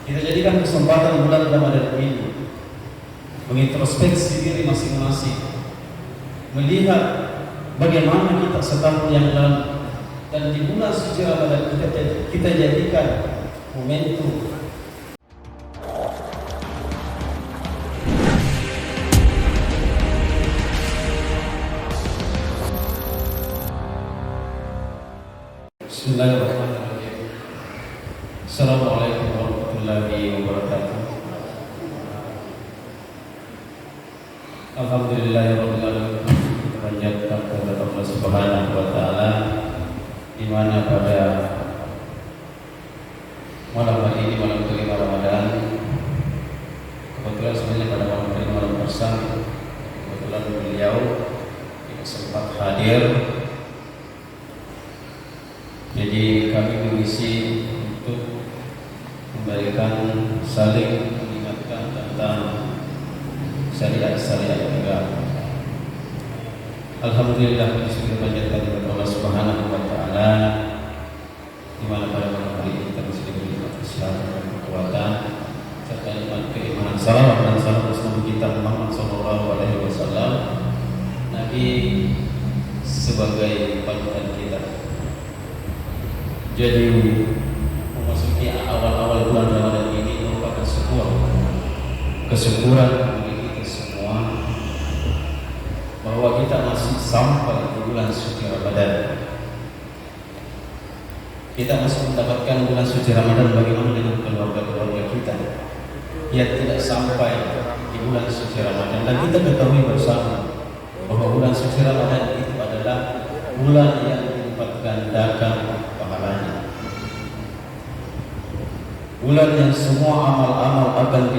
Kita jadikan kesempatan bulan Ramadan ini mengintrospeksi diri masing-masing, melihat bagaimana kita setahun yang lalu, dan di bulan suci Ramadan kita jadikan momentum Bismillahirrahmanirrahim. Assalamualaikum warahmatullahi wabarakatuh. Alhamdulillahirabbil alamin. Panjatkan kepada Allah Subhanahu wa taala, di mana pada malam hari ini, malam kelima Ramadan, kebetulan sebenarnya pada malam hari ini malam bersama, kebetulan beliau tidak sempat hadir. Jadi kami mengisi untuk memberikan saling mengingatkan tentang syariat-syariat juga. Alhamdulillah, puji panjatkan kepada Allah Subhanahu wa taala, di mana pada malam hari ini kita masih diberi nikmat kesehatan dan kekuatan serta nikmat keimanan. Salawat dan salam atas Nabi kita Muhammad sallallahu alaihi wasallam, Nabi sebagai panutan kita. Jadi memasuki awal-awal bulan Ramadan ini merupakan sebuah kesyukuran bagi kita semua bahwa kita masih sampai di bulan suci Ramadan. Kita masih mendapatkan bulan suci Ramadan. Bagaimana dengan keluarga-keluarga kita yang tidak sampai di bulan suci Ramadan? Dan kita ketahui bersama bahwa bulan suci Ramadan itu adalah bulan yang dilipat gandakan pahalanya, bulan yang semua amal-amal akan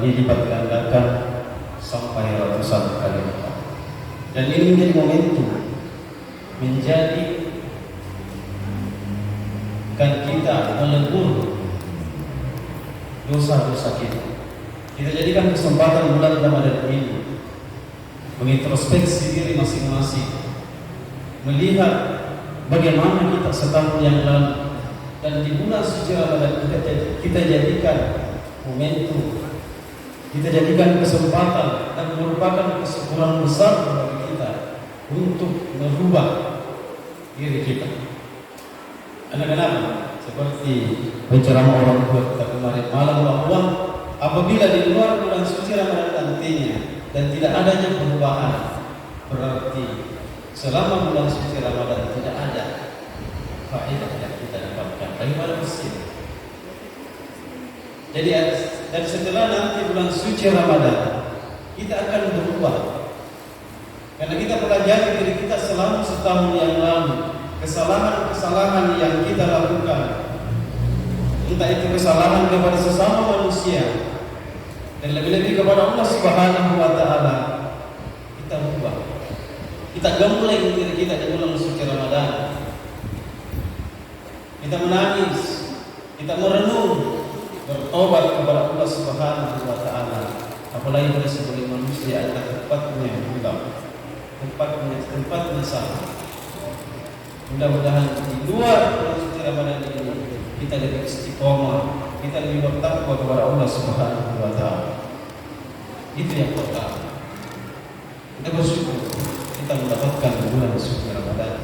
dilipat gandakan sampai ratusan kali lipat. Dan ini menjadi momentum, menjadi kan kita melebur dosa-dosa kita. Kita jadikan kesempatan bulan Ramadan ini mengintrospeksi diri masing-masing, melihat bagaimana kita setahun yang lalu, dan di bulan suci Ramadan kita jadikan momentum, kita jadikan kesempatan, dan merupakan kesyukuran besar bagi kita untuk merubah diri kita. Anak-anak, seperti penceramah orang tua kita kemarin malam, bahwa apabila di luar bulan suci Ramadan nantinya dan tidak adanya perubahan, berarti selama bulan suci Ramadan tidak ada faedah yang kita dapatkan. Bagaimana mesti? Jadi dan setelah nanti bulan suci Ramadan kita akan berubah, karena kita pelajari diri kita selama setahun yang lalu, kesalahan-kesalahan yang kita lakukan, entah itu kesalahan kepada sesama manusia dan lebih-lebih kepada Allah Subhanahu wa taala, kita berubah. Kita gembleng diri kita di bulan suci Ramadan. Kita menangis, kita merenung, bertobat kepada Allah Subhanahu wa taala. Apalagi pada sebagai manusia adalah tempatnya hilang, tempatnya salah. Mudah-mudahan di luar bulan suci Ramadan ini kita lebih istiqomah, kita lebih bertakwa kepada Allah Subhanahu wa taala. Itu yang pertama. Kita bersyukur kita mendapatkan bulan suci Ramadan.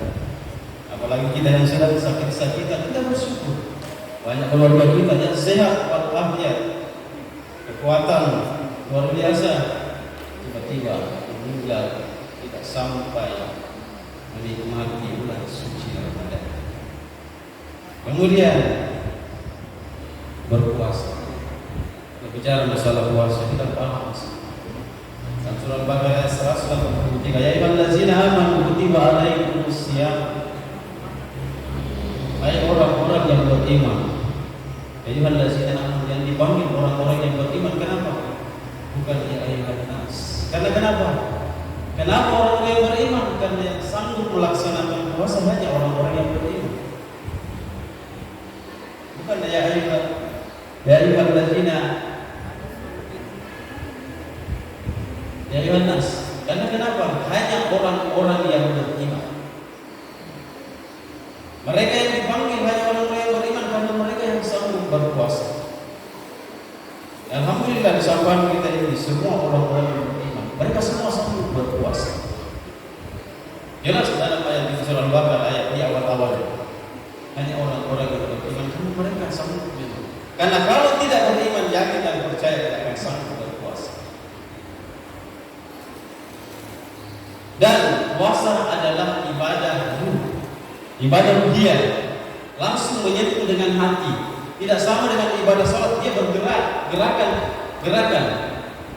Apalagi kita yang sedang sakit-sakitan, kita bersyukur. Banyak keluarga kita yang sehat walafiat, kekuatan luar biasa, tiba-tiba meninggal tidak sampai menikmati bulan suci Ramadan. Kemudian berpuasa. Berbicara masalah puasa, kita paham. Dan surah Al-Baqarah 183, ya ayyuhallazina amanu kutiba alaikumus shiyam. Hai orang-orang yang beriman. Ya ayyuhallazina amanu, yang dipanggil orang-orang yang beriman. Kenapa? Bukan ya ayyuhan nas. Karena kenapa? Kenapa orang yang beriman? Karena yang sanggup melaksanakan puasa hanya orang-orang yang beriman. Bukan ya ayyuhallazina ya ayyuhan nas. Karena kenapa? Hanya orang-orang yang beriman. Mereka yang dipanggil hanya orang-orang yang beriman karena mereka yang sanggup berpuasa. Alhamdulillah di samping kita ini semua orang-orang yang beriman, mereka semua sanggup berpuasa. Jelas dalam ayat di surah Al-Baqarah ayat di awal-awal, hanya orang-orang yang beriman karena mereka sanggup beriman. Karena kalau tidak beriman, yakin dan percaya tidak akan sanggup berpuasa. Dan puasa adalah ibadah ruh, ibadah ruhiyah, langsung menyentuh dengan hati. Tidak sama dengan ibadah salat, dia bergerak, gerakan.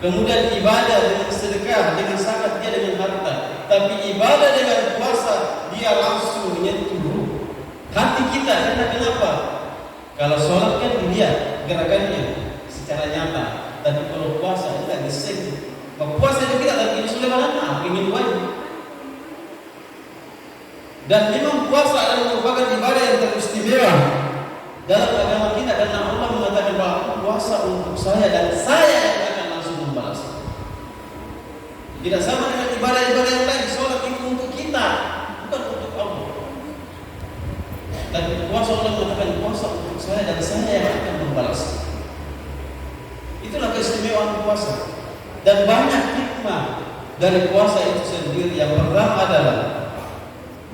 Kemudian ibadah dengan sedekah, dengan zakat, dia dengan harta. Tapi ibadah dengan puasa, dia langsung menyentuh ruh, hati kita. Karena kenapa? Kalau sholat kan dilihat gerakannya secara nyata, tapi kalau puasa kita disentuh. Puasa itu kita tapi ini sudah mana? Ingin wajib. Dan memang puasa adalah merupakan ibadah yang teristimewa dalam agama kita, karena Allah mengatakan bahwa puasa untuk saya dan saya yang akan langsung membalas. Tidak sama dengan ibadah-ibadah yang lain. Sholat itu untuk kita, bukan untuk Allah. Dan puasa Allah mengatakan puasa untuk saya dan saya yang akan membalas. Itulah keistimewaan puasa. Dan banyak hikmah dari puasa itu sendiri. Yang pertama adalah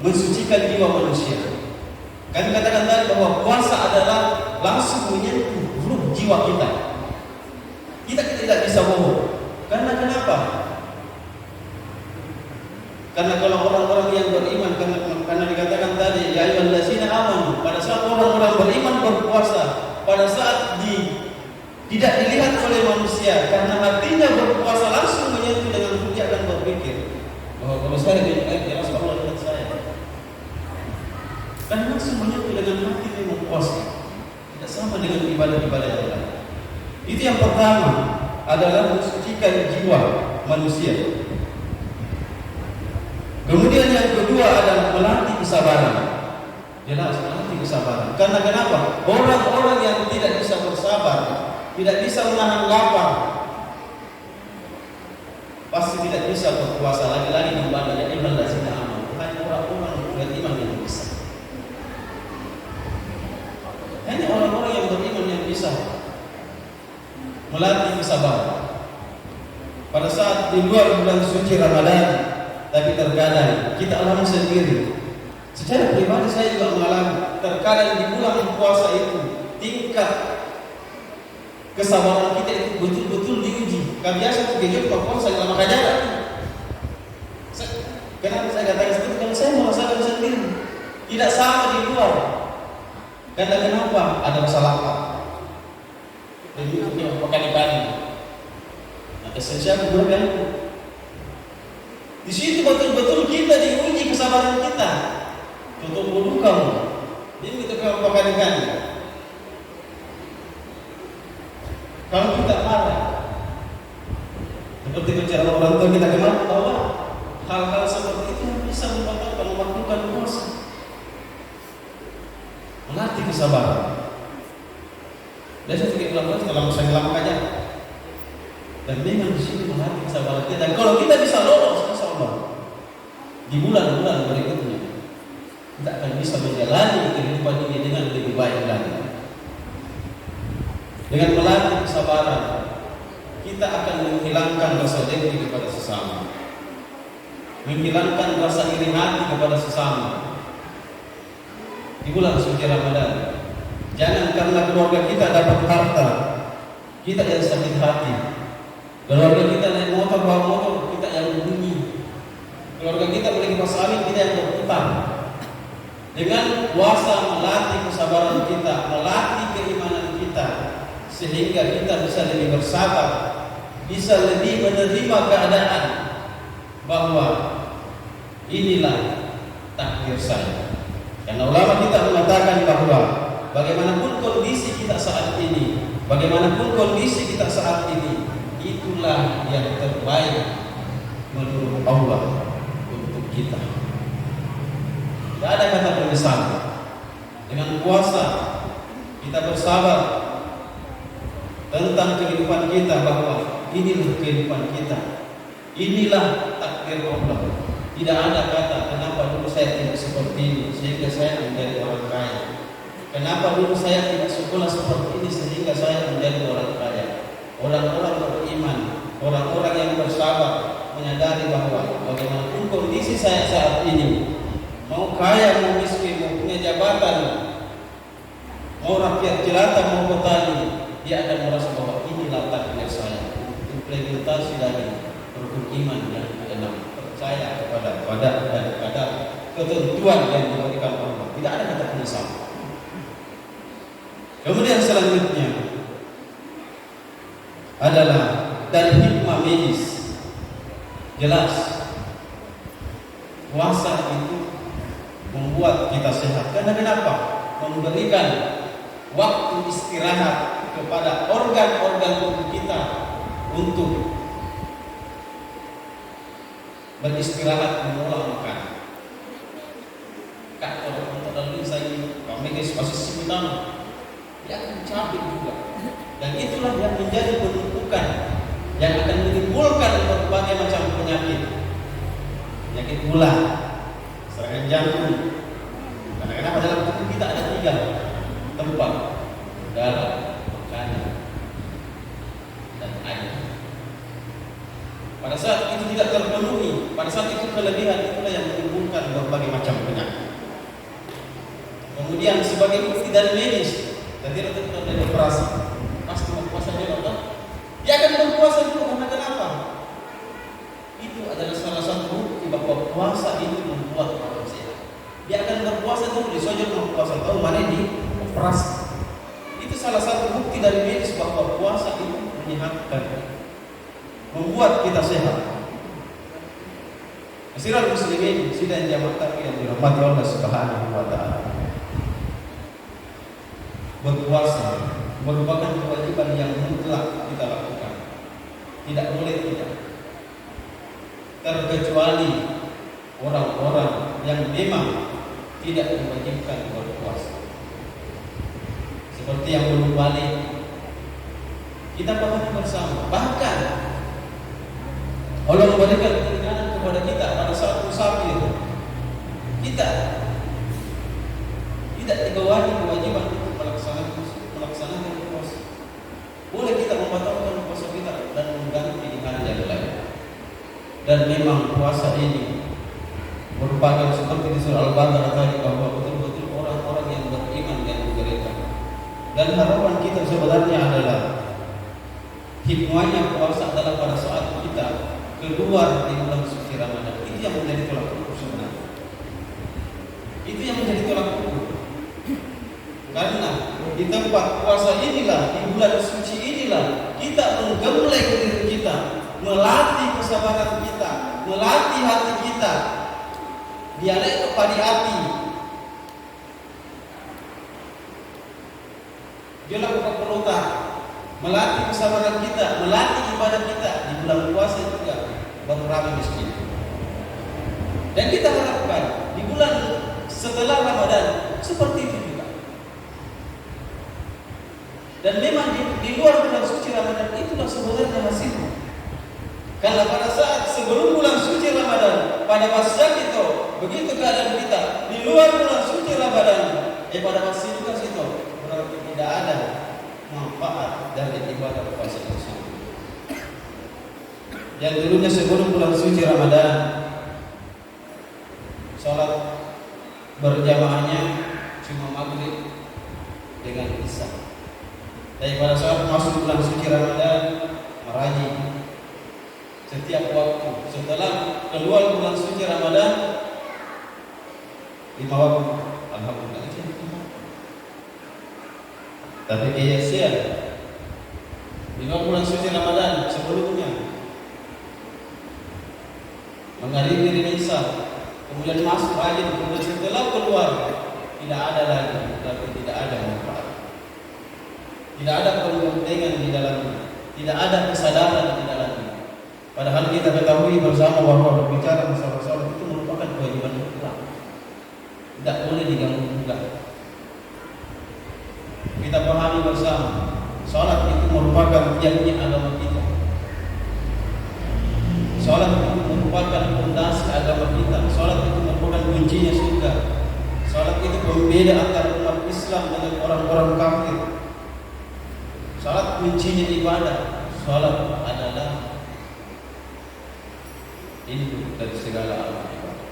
mensucikan jiwa manusia. Kami katakan tadi bahwa puasa adalah langsung menyentuh ruh jiwa kita. Kita tidak bisa bohong. Karena kenapa? Karena kalau orang-orang yang beriman, karena dikatakan tadi, ya ayyuhallazina amanu, pada saat orang-orang beriman berpuasa, pada saat tidak dilihat oleh manusia, karena hatinya berpuasa langsung menyentuh dengan ruh, dia akan berpikir bahwa kalau saya dilihat, ya Allah lihat saya. Dan langsung menyentuh dengan hati memang puasa. Tidak sama dengan ibadah-ibadah yang lain. Itu yang pertama, adalah mensucikan jiwa manusia. Kemudian yang kedua adalah melatih kesabaran. Jelas, melatih kesabaran. Karena kenapa? Orang-orang yang tidak bisa bersabar, tidak bisa menahan lapar, pasti tidak bisa berpuasa. Lagi-lagi kembali ya ayyuhallazina amanu. Hanya orang-orang yang beriman yang bisa. Hanya orang-orang yang beriman yang bisa melatih kesabaran. Pada saat di luar bulan suci Ramadan, tapi terkadang kita alami sendiri. Secara pribadi saya juga mengalami. Terkadang di bulan puasa itu tingkat kesabaran kita itu betul-betul diuji. Biasa begitu puasa lama kajaran. Kenapa saya katakan seperti itu? Karena saya merasakan sendiri. Tidak sama di luar. Karena kenapa? Ada rasa lapar. Jadi itu makan. Ada sesuatu berapa? Di situ betul-betul kita diuji kesabaran kita. Tutup mulut kamu. Ini kita makan. Kalau kita marah, seperti bicara orang tua kita kemarin, bahwa hal-hal seperti itu bisa membatalkan melakukan puasa. Melatih kesabaran. Dan saya tidak bilang dalam saya lama aja. Dan memang di sini melatih kesabaran kita. Dan kalau kita bisa lolos, insyaallah di bulan-bulan berikutnya kita akan bisa menjalani kehidupan ini dengan lebih baik lagi. Dengan melatih kesabaran, kita akan menghilangkan rasa dengki kepada sesama, menghilangkan rasa iri hati kepada sesama. Di bulan suci Ramadan, jangan karena keluarga kita dapat harta, kita yang sakit hati. Keluarga kita naik motor, bawa motor, kita yang bunyi. Keluarga kita memiliki pasangan, kita yang berutang. Dengan puasa melatih kesabaran kita, melatih keimanan kita, sehingga kita bisa lebih bersabar, bisa lebih menerima keadaan bahwa inilah takdir saya. Karena ulama kita mengatakan bahwa bagaimanapun kondisi kita saat ini, bagaimanapun kondisi kita saat ini, itulah yang terbaik menurut Allah untuk kita. Tidak ada kata menyesal. Dengan puasa kita bersabar tentang kehidupan kita, bahwa inilah kehidupan kita, inilah takdir Allah. Tidak ada kata kenapa dulu saya tidak seperti ini sehingga saya menjadi orang kaya. Kenapa dulu saya tidak sekolah seperti ini sehingga saya menjadi orang kaya. orang-orang beriman, orang-orang yang bersabar, menyadari bahwa bagaimanapun kondisi saya saat ini, mau kaya, mau miskin, mau punya jabatan, mau rakyat jelata, mau petani, dia akan merasa bahwa inilah takdir saya. Implementasi dari rukun iman yang keenam, percaya pada ketentuan yang diberikan Allah. Tidak ada kata penyesal. Kemudian selanjutnya adalah dari hikmah medis. Jelas puasa itu membuat kita sehat. Karena kenapa? Memberikan waktu istirahat kepada organ-organ tubuh kita untuk beristirahat, mengolah makan. Kalau untuk lalu saya kami guys posisi utama, dia akan capek juga. Dan itulah yang menjadi penumpukan yang akan menimbulkan berbagai macam penyakit gula, serangan jantung. Karena kenapa dalam tubuh kita ada 3 tempat: darah, makanan, dan air. Pada saat itu tidak terpenuhi, pada saat itu kelebihan, itulah yang menimbulkan berbagai macam penyakit. Kemudian sebagai bukti dari medis, dan tidak terkena dari operasi, pasti berpuasa juga, kan? Dia akan berpuasa dulu karena kenapa? Itu adalah salah satu bukti bahwa puasa itu membuat orang sehat. Dia akan berpuasa dulu, disojok berpuasa, tahu mana di operasi. Itu salah satu bukti dari medis bahwa puasa itu menyehatkan, membuat kita sehat. Masirul muslimin sidang jamaah takbir yang dirahmati Allah Subhanahu wa taala. Berpuasa merupakan kewajiban yang mutlak kita lakukan. Tidak boleh tidak. Terkecuali orang-orang yang memang tidak diwajibkan berpuasa. Seperti yang belum balik, kita pahami bersama. Bahkan Allah memberikan keringanan kepada kita pada saat musafir. Kita tidak dibawahi kewajiban untuk melaksanakan puasa. Boleh kita membatalkan puasa kita dan mengganti di hari yang lain. Dan memang puasa ini merupakan seperti di surah Al-Baqarah tadi, bahwa betul-betul orang-orang yang beriman yang diberikan. Dan harapan kita sebenarnya adalah hikmahnya puasa adalah pada saat kita keluar di bulan suci Ramadan. Itu yang menjadi tolak ukur sebenarnya. Itu yang menjadi tolak ukur. Karena di tempat puasa inilah, di bulan suci inilah, kita menggembleng diri kita, melatih kesabaran kita, melatih hati kita. Dialek kepada hati. Dia lakukan pelutan, melatih kesabaran kita, melatih ibadah kita. Di bulan puasa juga berkurang miskin. Dan kita harapkan di bulan setelah Ramadan seperti itu juga. Dan memang di luar bulan suci Ramadan itulah sebenarnya hasilnya. Karena pada saat sebelum bulan suci Ramadan, pada masa itu begitu keadaan kita di luar bulan suci Ramadan, pada masa itu berarti tidak ada manfaat dari ibadah puasa tersebut. Yang dulunya sebelum bulan suci Ramadan, sholat berjamaahnya cuma maghrib dengan isya. Tapi pada saat masuk bulan suci Ramadan, meraji setiap waktu. Setelah keluar bulan suci Ramadan, 5 waktu, alhamdulillah. Tapi keyakinan 5 bulan suci Ramadan sebelumnya menghadiri diri Isa, kemudian masuk rajin, kemudian setelah keluar tidak ada lagi, berarti tidak ada manfaat, tidak ada pengertian di dalamnya, tidak ada kesadaran di dalamnya. Padahal kita ketahui bersama bahwa berbicara masalah sholat itu merupakan kewajiban mutlak, tidak boleh diganggu juga. Kita pahami bersama, sholat itu merupakan tiangnya agama kita. Sholat itu merupakan fondasi agama kita. Sholat itu merupakan kuncinya surga. Sholat itu pembeda antara umat Islam dengan orang-orang kafir. Sholat kuncinya ibadah. Salat adalah induk dari segala amal ibadah.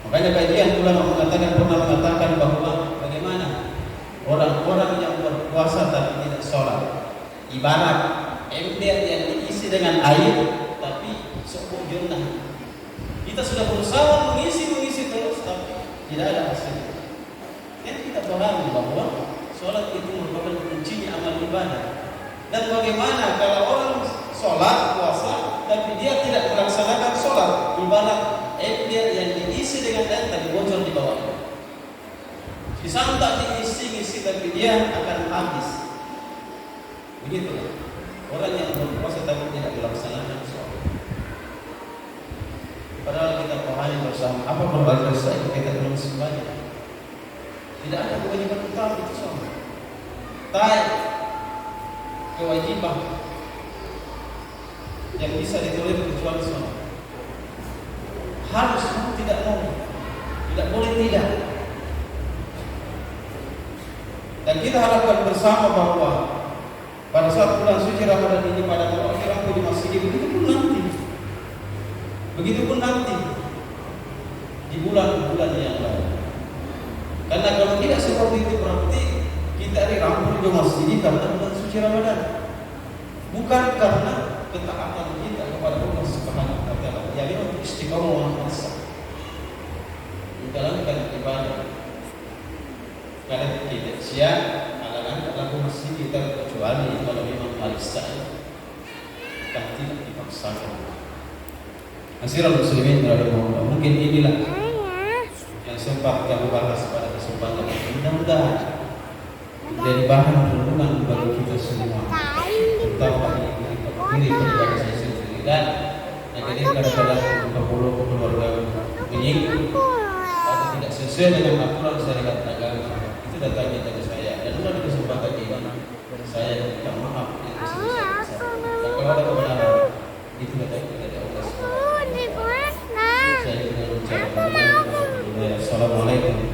Makanya kajian ulama pernah mengatakan bahwa bagaimana orang-orang yang berpuasa tapi tidak sholat, ibarat ember yang diisi dengan air tapi sempurna. Kita sudah berusaha mengisi terus tapi tidak ada hasil. Yang kita pahami bahwa sholat itu merupakan kuncinya amal ibadah. Dan bagaimana kalau orang sholat, puasa, tapi dia tidak melaksanakan sholat, ibarat ember yang diisi dengan air tapi bocor di bawah. Disantap diisi tapi dia akan habis. Begitu orang yang berpuasa tapi tidak melaksanakan sholat. Padahal kita pahami bersama apa berbagai dosa kita belum sembahyang. Tidak ada kewajiban utama itu sholat. Tak kewajiban yang bisa ditolerir kecuali sholat. Harus tidak boleh, tidak boleh tidak. Dan kita harapkan bersama bahwa pada saat bulan suci Ramadan ini pada orang di masjid begitupun nanti di bulan-bulan yang lain. Karena kalau tidak seperti itu berarti kita dirampung di masjid karena bulan suci Ramadan, bukan karena ketaatan kita kepada Allah Subhanahu wa taala. Jadi untuk istiqomah menjalankan ibadah. Kalau kita siang anak-anak laku masjid kita kecuali kalau memang al-ista'in dan tidak dipaksakan. Hadirin muslimin radhiyallahu anhu, mungkin inilah yang sempat kami bahas pada kesempatan ini. Mudah-mudahan menjadi bahan renungan bagi kita semua, terutama diri pribadi saya sendiri dan jadi kadang-kadang keluarga menyinggung atau tidak sesuai dengan aturan syariat agama, itu datangnya dari saya. Dan dalam kesempatan ini saya minta maaf yang sebesar-besarnya. Dan kalau ada kebenaran itu datangnya dari Allah Subhanahu wa taala. Saya ingin mengucapkan assalamualaikum